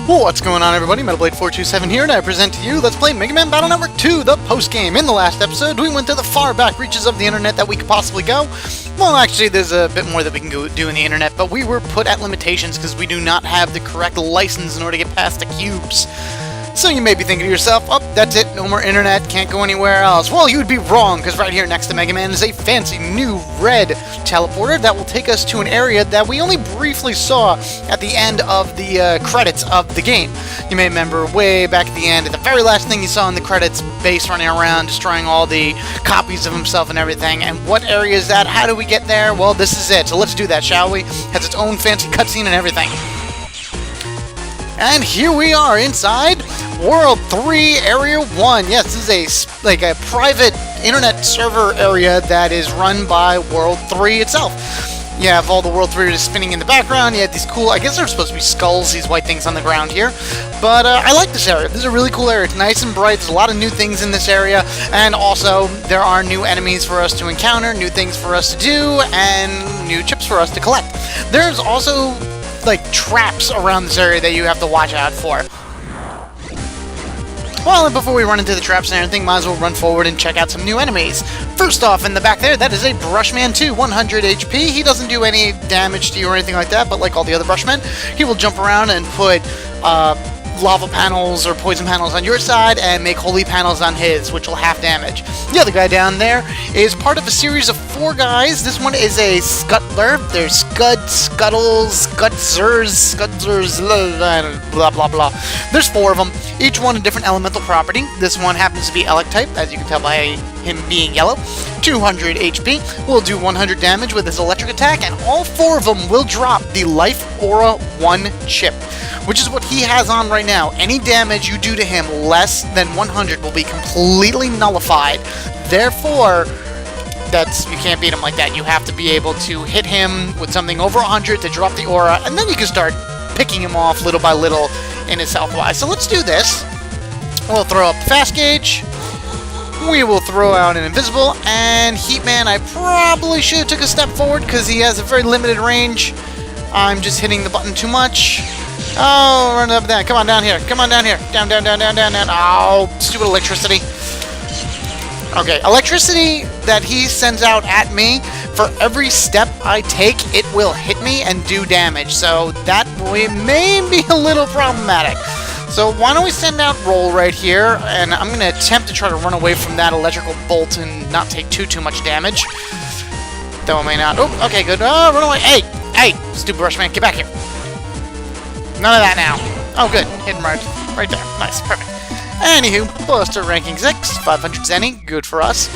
What's going on, everybody? MetalBlade427 here, and I present to you Let's Play Mega Man Battle Network 2, the post-game. In the last episode, we went to the far back reaches of the internet that we could possibly go. Well, actually, there's a bit more that we can do in the internet, but we were put at limitations because we do not have the correct license in order to get past the cubes. So you may be thinking to yourself, oh, that's it, no more internet, can't go anywhere else. Well, you would be wrong, because right here next to Mega Man is a fancy new red teleporter that will take us to an area that we only briefly saw at the end of the credits of the game. You may remember way back at the end, at the very last thing you saw in the credits, Bass running around, destroying all the copies of himself and everything. And what area is that? How do we get there? Well, this is it, so let's do that, shall we? Has its own fancy cutscene and everything. And here we are inside World 3 Area 1. Yes, this is a private internet server area that is run by World 3 itself. You have all the World 3 just spinning in the background. You have these cool, I guess they're supposed to be skulls, these white things on the ground here. But I like this area. This is a really cool area. It's nice and bright. There's a lot of new things in this area. And also, there are new enemies for us to encounter, new things for us to do, and new chips for us to collect. There's also like traps around this area that you have to watch out for. Well, and before we run into the traps and everything, might as well run forward and check out some new enemies. First off, in the back there, that is a Brushman 2, 100 HP. He doesn't do any damage to you or anything like that, but like all the other Brushmen, he will jump around and put lava panels or poison panels on your side and make holy panels on his, which will half damage. The other guy down there is part of a series of 4 guys. This one is a Scuttler. There's Scud, Scuttles, Scutzers, blah blah blah. There's 4 of them, each one a different elemental property. This one happens to be Electype, as you can tell by him being yellow. 200 HP, will do 100 damage with his electric attack, and all 4 of them will drop the Life Aura 1 chip, which is what he has on right now. Any damage you do to him less than 100 will be completely nullified. Therefore, you can't beat him like that. You have to be able to hit him with something over 100 to drop the aura, and then you can start picking him off little by little in his health-wise. So let's do this. We'll throw up Fast Gauge. We will throw out an Invisible, and Heatman, I probably should have took a step forward because he has a very limited range. I'm just hitting the button too much. Oh, run up that. Come on down here. Come on down here. Down, down, down, down, down, down. Oh, stupid electricity. Okay, electricity that he sends out at me, for every step I take, it will hit me and do damage. So that may be a little problematic. So why don't we send out Roll right here, and I'm going to attempt to try to run away from that electrical bolt and not take too much damage. Though I may not. Oh, okay, good. Oh, run away. Hey, hey, stupid Brushman, get back here. None of that now. Oh, good. Hit him right there. Nice. Perfect. Anywho, Buster ranking 6, 500 Zenny. Good for us.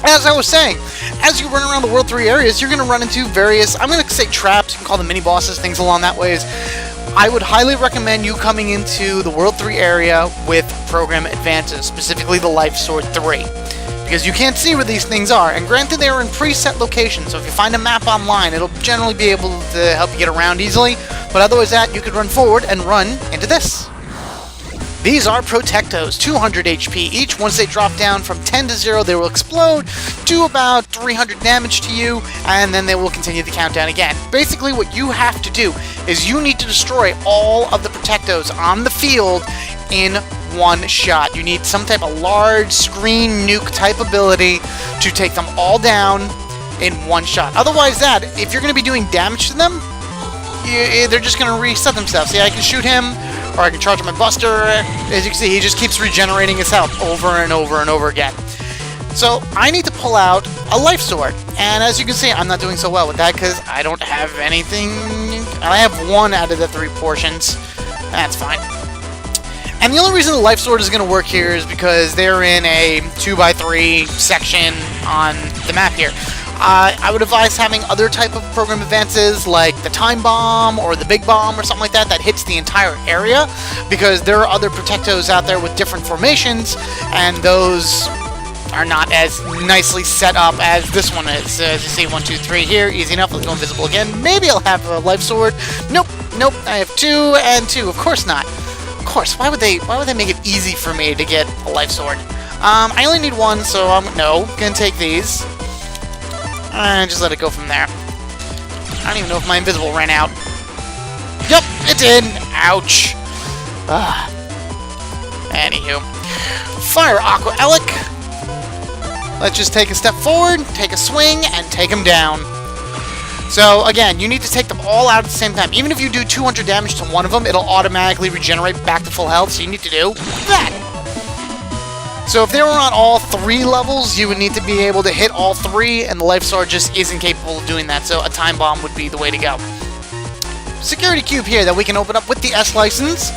As I was saying, as you run around the World 3 areas, you're going to run into various, I'm going to say traps, you can call them mini-bosses, things along that ways. I would highly recommend you coming into the World 3 area with program advances, specifically the Life Sword 3. Because you can't see where these things are, and granted they are in preset locations, so if you find a map online, it'll generally be able to help you get around easily, but otherwise that, you could run forward and run into this. These are Protectos, 200 HP each. Once they drop down from 10 to 0, they will explode, do about 300 damage to you, and then they will continue the countdown again. Basically, what you have to do is you need to destroy all of the Protectos on the field in one shot. You need some type of large screen nuke type ability to take them all down in one shot. Otherwise that, if you're going to be doing damage to them, they're just going to reset themselves. See, I can shoot him, or I can charge my Buster. As you can see, he just keeps regenerating his health over and over and over again. So I need to pull out a Life Sword, and as you can see, I'm not doing so well with that because I don't have anything. I have 1 out of the 3 portions. That's fine. And the only reason the Life Sword is going to work here is because they're in a 2x3 section on the map here. I would advise having other type of program advances like the Time Bomb or the Big Bomb or something like that that hits the entire area, because there are other Protectos out there with different formations, and those are not as nicely set up as this one is. As you see, 1, 2, 3 here, easy enough. Let's go invisible again. Maybe I'll have a Life Sword. Nope, nope. I have 2 and 2. Of course not. Of course. Why would they make it easy for me to get a Life Sword? I only need 1, so I'm gonna take these. And just let it go from there. I don't even know if my invisible ran out. Yep, it did. Ouch. Anywho. Fire Aqua Elec. Let's just take a step forward, take a swing, and take him down. So, again, you need to take them all out at the same time. Even if you do 200 damage to one of them, it'll automatically regenerate back to full health, so you need to do that. So if they were on all 3 levels, you would need to be able to hit all 3, and the Life Sword just isn't capable of doing that, so a Time Bomb would be the way to go. Security cube here that we can open up with the S license.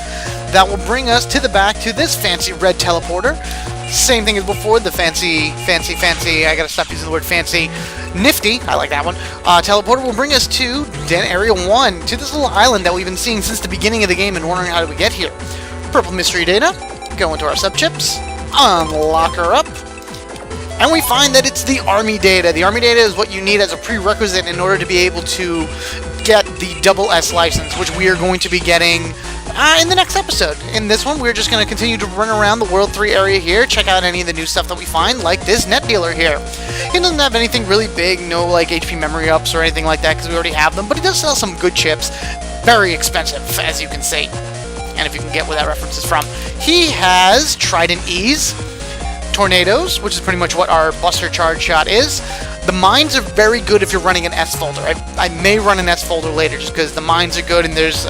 That will bring us to the back to this fancy red teleporter. Same thing as before, the fancy, I gotta stop using the word fancy, nifty, I like that one, teleporter will bring us to Den Area 1, to this little island that we've been seeing since the beginning of the game and wondering how did we get here. Purple mystery data, go into our subchips, unlock her up, and we find that it's the army data. The army data is what you need as a prerequisite in order to be able to get the double S license, which we are going to be getting in the next episode. In this one, we're just going to continue to run around the World 3 area here, check out any of the new stuff that we find, like this net dealer here. He doesn't have anything really big, no like HP memory ups or anything like that, because we already have them, but he does sell some good chips. Very expensive, as you can see. And if you can get where that reference is from. He has Trident Ease, Tornadoes, which is pretty much what our Buster Charge Shot is. The mines are very good if you're running an S folder. I may run an S folder later, just because the mines are good, and there's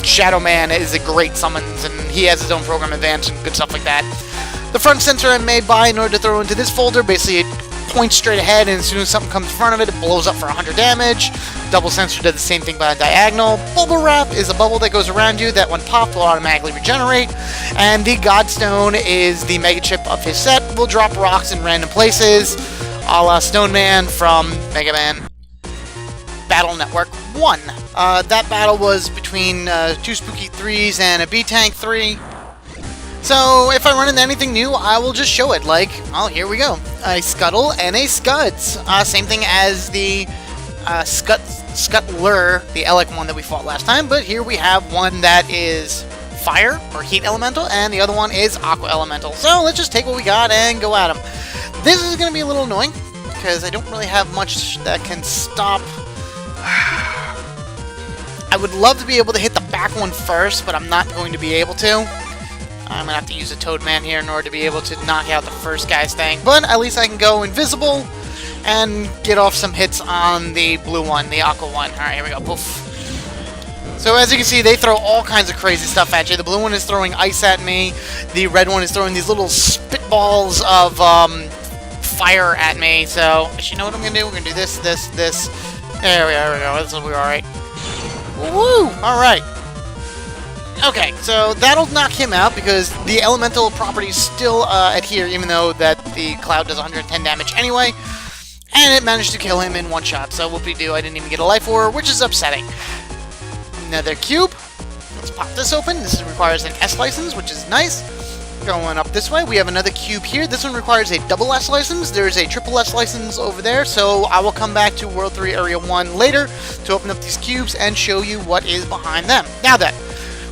Shadow Man is a great summons, and he has his own program advance and good stuff like that. The front sensor I may buy in order to throw into this folder. Basically, it points straight ahead, and as soon as something comes in front of it, it blows up for 100 damage. Double sensor does the same thing by a diagonal. Bubble Wrap is a bubble that goes around you that when popped will automatically regenerate. And the Godstone is the mega chip of his set. Will drop rocks in random places, a la Stone Man from Mega Man Battle Network 1. That battle was between 2 Spooky 3s and a B-Tank 3. So if I run into anything new, I will just show it. Like, oh, here we go. A Scuttle and a Scuds. Same thing as the Scuttler, the Elec one that we fought last time, but here we have one that is Fire, or Heat Elemental, and the other one is Aqua Elemental. So let's just take what we got and go at them. This is going to be a little annoying, because I don't really have much that can stop. I would love to be able to hit the back one first, but I'm not going to be able to. I'm going to have to use a Toadman here in order to be able to knock out the first guy's thing. But at least I can go invisible and get off some hits on the blue one, the Aqua one. Alright, here we go. Poof. So as you can see, they throw all kinds of crazy stuff at you. The blue one is throwing ice at me. The red one is throwing these little spitballs of fire at me. So, you know what I'm going to do? We're going to do this. There we go. This will be alright. Woo! Alright. Okay, so that'll knock him out because the elemental properties still adhere, even though that the cloud does 110 damage anyway. And it managed to kill him in one shot, so whoopie-doo, I didn't even get a life orb, which is upsetting. Another cube. Let's pop this open. This requires an S license, which is nice. Going up this way, we have another cube here. This one requires a double S license. There's a triple S license over there, so I will come back to World 3 Area 1 later to open up these cubes and show you what is behind them. Now then,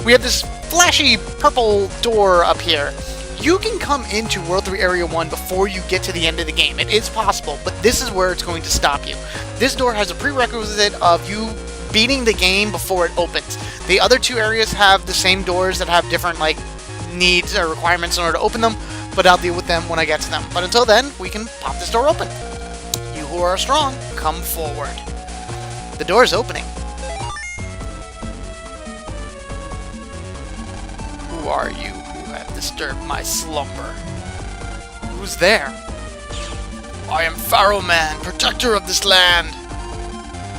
we have this flashy purple door up here. You can come into World 3 Area 1 before you get to the end of the game. It is possible, but this is where it's going to stop you. This door has a prerequisite of you beating the game before it opens. The other 2 areas have the same doors that have different, like, needs or requirements in order to open them, but I'll deal with them when I get to them. But until then, we can pop this door open. You who are strong, come forward. The door is opening. Who are you who have disturbed my slumber? Who's there? I am Pharohman, protector of this land.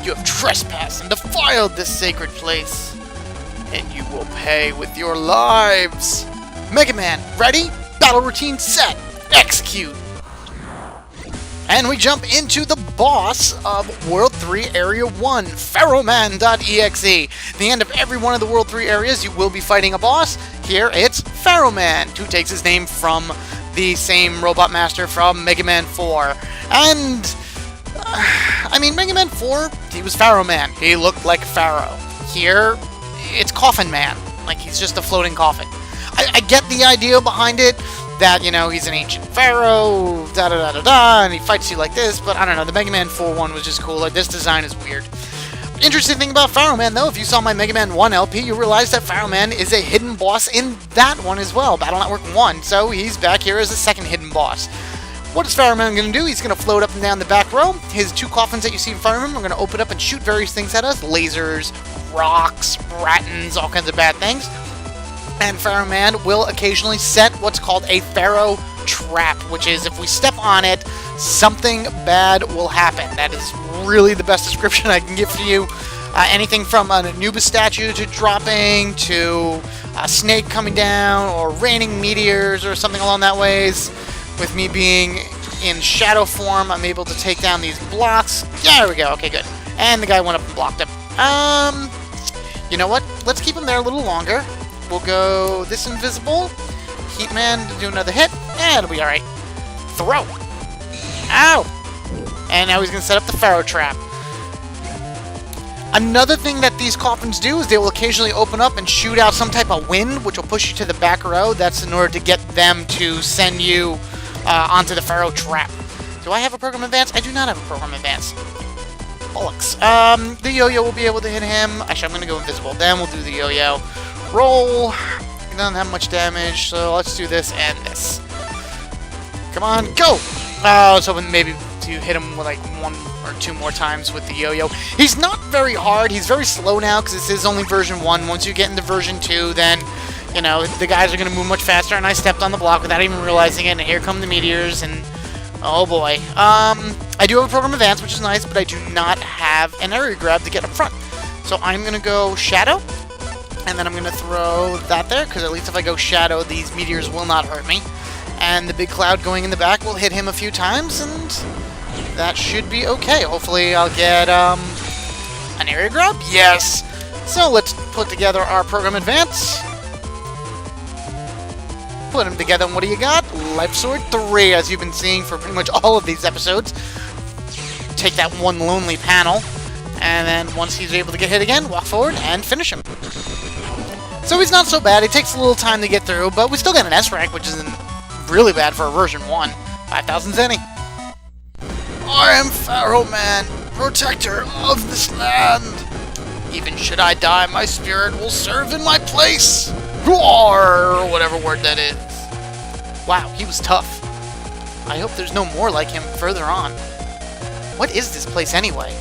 You have trespassed and defiled this sacred place, and you will pay with your lives. Mega Man, ready? Battle routine set. Execute. And we jump into the boss of World 3 Area 1, Pharohman.exe. At the end of every one of the World 3 areas, you will be fighting a boss. Here, it's Pharohman, who takes his name from the same Robot Master from Mega Man 4. And, I mean, Mega Man 4, he was Pharohman. He looked like Pharaoh. Here, it's Coffin Man. Like, he's just a floating coffin. I get the idea behind it, that, you know, he's an ancient pharaoh, da-da-da-da-da, and he fights you like this, but I don't know, the Mega Man 4 one was just cool. Like, this design is weird. Interesting thing about Pharohman, though, if you saw my Mega Man 1 LP, you realize that Pharohman is a hidden boss in that one as well, Battle Network 1, so he's back here as a second hidden boss. What is Pharohman going to do? He's going to float up and down the back row. His two coffins that you see in front of him are going to open up and shoot various things at us. Lasers, rocks, ratons, all kinds of bad things. And Pharohman will occasionally set what's called a Pharaoh trap, which is if we step on it, something bad will happen. That is really the best description I can give to you. Anything from an Anubis statue to dropping, to a snake coming down, or raining meteors, or something along that ways. With me being in shadow form, I'm able to take down these blocks. Yeah, there we go. Okay, good. And the guy went up and blocked him. You know what? Let's keep him there a little longer. We'll go this invisible. Heatman to do another hit. Yeah, it'll be alright. Throw. Ow! And now he's going to set up the Pharaoh trap. Another thing that these coffins do is they will occasionally open up and shoot out some type of wind, which will push you to the back row. That's in order to get them to send you onto the Pharaoh trap. Do I have a program advance? I do not have a program advance. Bollocks. The yo-yo will be able to hit him. Actually, I'm going to go invisible. Then we'll do the yo-yo. Roll. He doesn't have much damage, so let's do this and this. Come on, go! I was hoping maybe to hit him with like 1 or 2 more times with the yo-yo. He's not very hard. He's very slow now because this is only version 1. Once you get into version 2, then, you know, the guys are going to move much faster, and I stepped on the block without even realizing it, and here come the meteors, and oh boy. I do have a program advance, which is nice, but I do not have an area grab to get up front. So I'm going to go Shadow, and then I'm going to throw that there, because at least if I go Shadow, these meteors will not hurt me. And the big cloud going in the back will hit him a few times, and that should be okay. Hopefully I'll get an area grab? Yes! So let's put together our program advance. Put them together, and what do you got? Life Sword 3, as you've been seeing for pretty much all of these episodes. Take that one lonely panel, and then once he's able to get hit again, walk forward and finish him. So he's not so bad. It takes a little time to get through, but we still got an S rank, which isn't really bad for a version 1. 5,000 zenny. I am Pharohman, protector of this land. Even should I die, my spirit will serve in my place. Roar, whatever word that is. Wow, he was tough. I hope there's no more like him further on. What is this place anyway?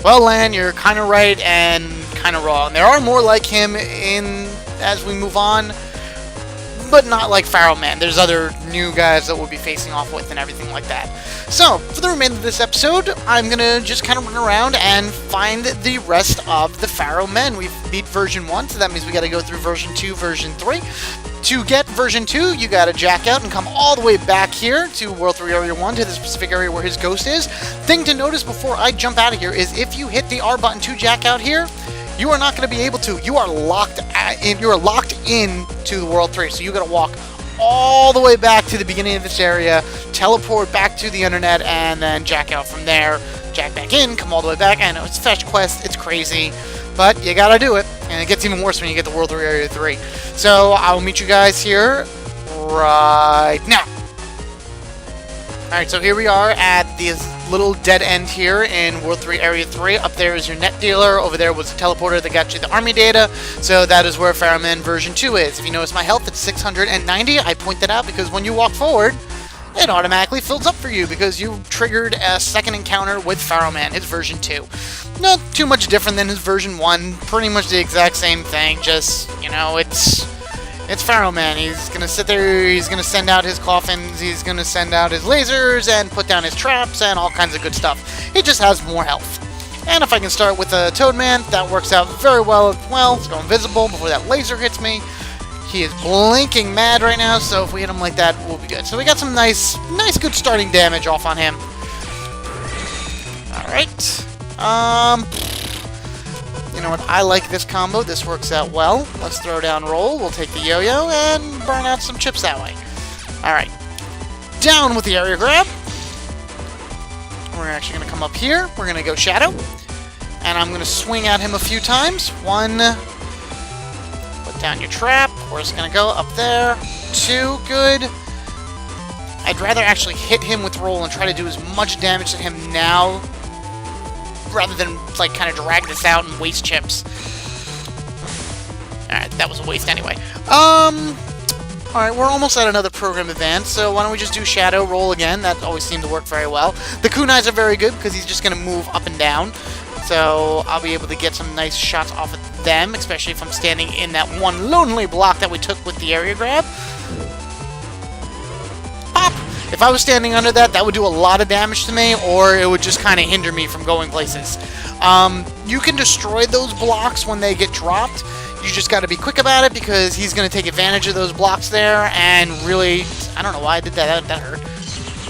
Well, Lan, you're kind of right and kind of wrong. There are more like him as we move on, but not like Pharohman. There's other new guys that we'll be facing off with and everything like that. So, for the remainder of this episode, I'm going to just kind of run around and find the rest of the Pharohman. We've beat version 1, so that means we got to go through version 2, version 3. To get version 2, you got to jack out and come all the way back here to World 3 Area 1, to the specific area where his ghost is. Thing to notice before I jump out of here is if you hit the R button to jack out here, you are not going to be able to. You are locked in to the World 3, so you got to walk all the way back to the beginning of this area, teleport back to the internet, and then jack out from there, jack back in, come all the way back. I know it's a fetch quest, it's crazy, but you gotta do it, and it gets even worse when you get to World 3 Area 3. So I'll meet you guys here right now. Alright, so here we are at this little dead end here in World 3 Area 3. Up there is your net dealer. Over there was the teleporter that got you the army data. So that is where Pharohman version 2 is. If you notice my health, it's 690. I point that out because when you walk forward, it automatically fills up for you because you triggered a second encounter with Pharohman, his version 2. Not too much different than his version 1. Pretty much the exact same thing. Just, you know, it's Pharohman. He's going to sit there, he's going to send out his coffins, he's going to send out his lasers, and put down his traps, and all kinds of good stuff. He just has more health. And if I can start with a Toadman, that works out very well as well. Let's go invisible before that laser hits me. He is blinking mad right now, so if we hit him like that, we'll be good. So we got some nice good starting damage off on him. Alright. You know what? I like this combo. This works out well. Let's throw down roll. We'll take the yo-yo and burn out some chips that way. Alright. Down with the area grab. We're actually going to come up here. We're going to go Shadow. And I'm going to swing at him a few times. 1. Put down your trap. We're just going to go up there. 2. Good. I'd rather actually hit him with roll and try to do as much damage to him now rather than, like, kind of drag this out and waste chips. Alright, that was a waste anyway. Alright, we're almost at another program advance, so why don't we just do Shadow Roll again? That always seemed to work very well. The kunais are very good because he's just going to move up and down. So I'll be able to get some nice shots off of them, especially if I'm standing in that one lonely block that we took with the area grab. Pop! If I was standing under that, that would do a lot of damage to me, or it would just kind of hinder me from going places. You can destroy those blocks when they get dropped. You just got to be quick about it because he's going to take advantage of those blocks there and really... I don't know why I did that. That hurt.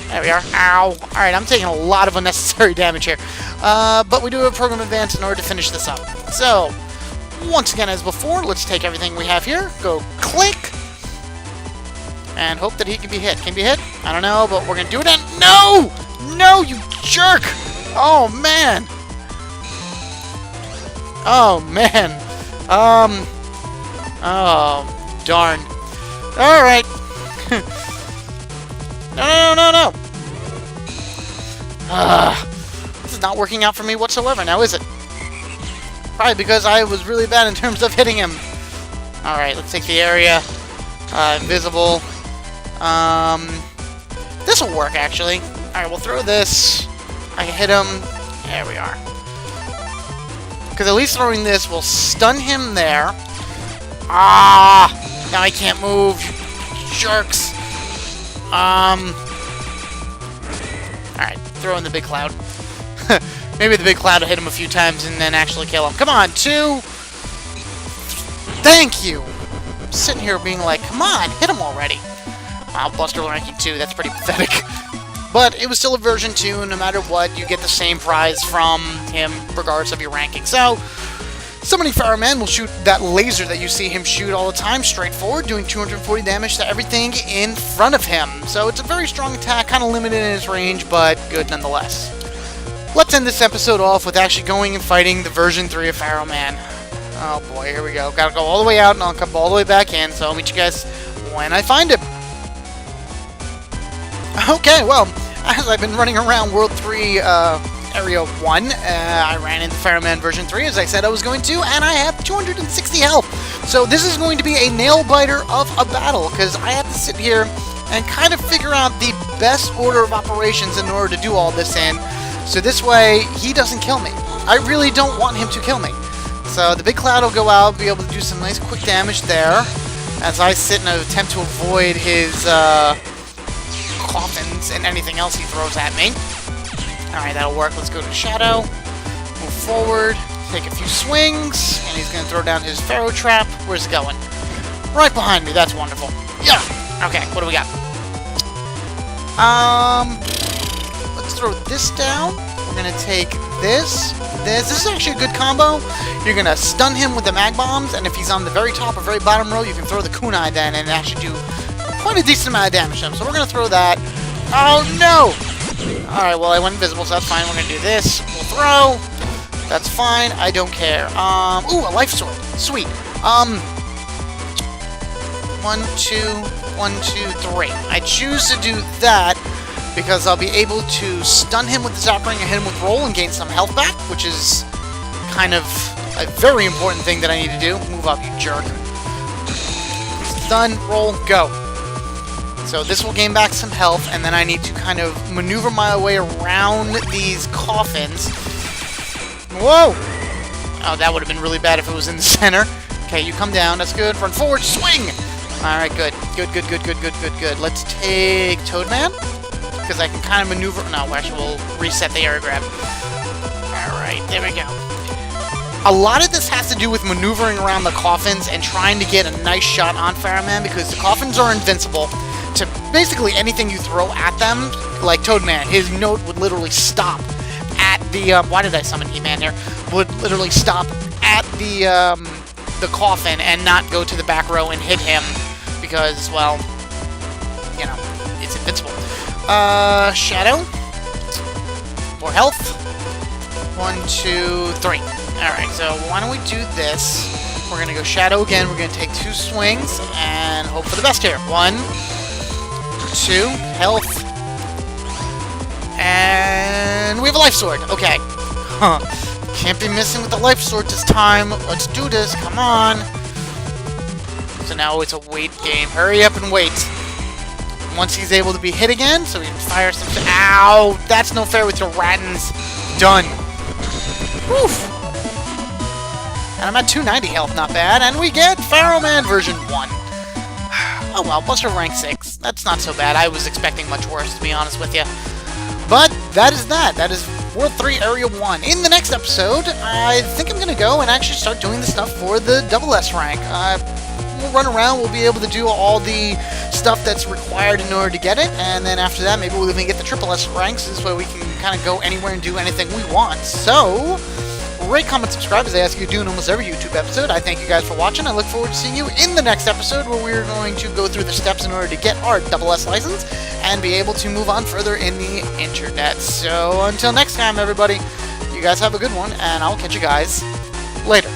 There we are. Ow. Alright, I'm taking a lot of unnecessary damage here. But we do have program advance in order to finish this up. So, once again as before, let's take everything we have here, go click, and hope that he can be hit. Can he be hit? I don't know, but we're going to do it. And no! No, you jerk! Oh, man! Oh, man. Oh, darn. Alright. No. This is not working out for me whatsoever now, is it? Probably because I was really bad in terms of hitting him. Alright, let's take the area. Invisible. This'll work, actually. Alright, we'll throw this. I can hit him. There we are. Because at least throwing this will stun him there. Ah! Now I can't move. Jerks. Alright, throw in the big cloud. Maybe the big cloud will hit him a few times and then actually kill him. Come on, 2! Thank you! I'm sitting here being like, come on, hit him already. Wow, Buster ranking 2, that's pretty pathetic. But it was still a version 2, and no matter what, you get the same prize from him, regardless of your ranking. So, summoning Pharohman will shoot that laser that you see him shoot all the time, straight forward, doing 240 damage to everything in front of him. So it's a very strong attack, kind of limited in its range, but good nonetheless. Let's end this episode off with actually going and fighting the version 3 of Pharohman. Oh boy, here we go. Gotta go all the way out, and I'll come all the way back in, so I'll meet you guys when I find him. Okay, well, as I've been running around World 3, Area 1, I ran into Pharohman version 3, as I said I was going to, and I have 260 health. So this is going to be a nail-biter of a battle, because I have to sit here and kind of figure out the best order of operations in order to do all this in, so this way he doesn't kill me. I really don't want him to kill me. So the big cloud will go out, be able to do some nice quick damage there, as I sit and attempt to avoid his, coffins and anything else he throws at me. Alright, that'll work. Let's go to Shadow. Move forward. Take a few swings. And he's going to throw down his Pharaoh trap. Where's it going? Right behind me. That's wonderful. Yeah! Okay, what do we got? Let's throw this down. We're going to take this. This is actually a good combo. You're going to stun him with the mag bombs. And if he's on the very top or very bottom row, you can throw the kunai then and actually do quite a decent amount of damage to him. So we're going to throw that. Oh, no! Alright, well, I went invisible, so that's fine. We're going to do this. We'll throw. That's fine. I don't care. Ooh, a life sword. Sweet. 1, 2, 1, 2, 3. I choose to do that because I'll be able to stun him with the Zap Ring and hit him with Roll and gain some health back, which is kind of a very important thing that I need to do. Move up, you jerk. Stun, roll, go. So this will gain back some health, and then I need to kind of maneuver my way around these coffins. Whoa! Oh, that would have been really bad if it was in the center. Okay, you come down. That's good. Run forward. Swing! Alright, good. Good. Let's take Toadman, because I can kind of maneuver... No, actually, we'll reset the area grab. Alright, there we go. A lot of this has to do with maneuvering around the coffins and trying to get a nice shot on Pharohman, because the coffins are invincible to basically anything you throw at them. Like Toadman, his note would literally stop at the... why did I summon He-Man here? Would literally stop at the coffin and not go to the back row and hit him because, well, you know, it's invincible. Shadow. More health. 1, 2, 3. Alright, so why don't we do this? We're going to go Shadow again. We're going to take 2 swings and hope for the best here. 1, 2, health. And we have a life sword. Okay. Can't be missing with the life sword this time. Let's do this. Come on. So now it's a wait game. Hurry up and wait. Once he's able to be hit again, so we can fire some... Ow! That's no fair with your Rattans. Done. Woof. And I'm at 290 health, not bad. And we get Pharohman version 1. Oh well, Buster rank 6. That's not so bad. I was expecting much worse, to be honest with you. But that is that. That is World 3 Area 1. In the next episode, I think I'm going to go and actually start doing the stuff for the SS rank. We'll run around, we'll be able to do all the stuff that's required in order to get it, and then after that, maybe we'll even get the SS ranks, this way we can kind of go anywhere and do anything we want. So, rate, comment, subscribe, as I ask you to do in almost every YouTube episode. I thank you guys for watching. I look forward to seeing you in the next episode, where we're going to go through the steps in order to get our SS license, and be able to move on further in the internet. So, until next time, everybody, you guys have a good one, and I'll catch you guys later.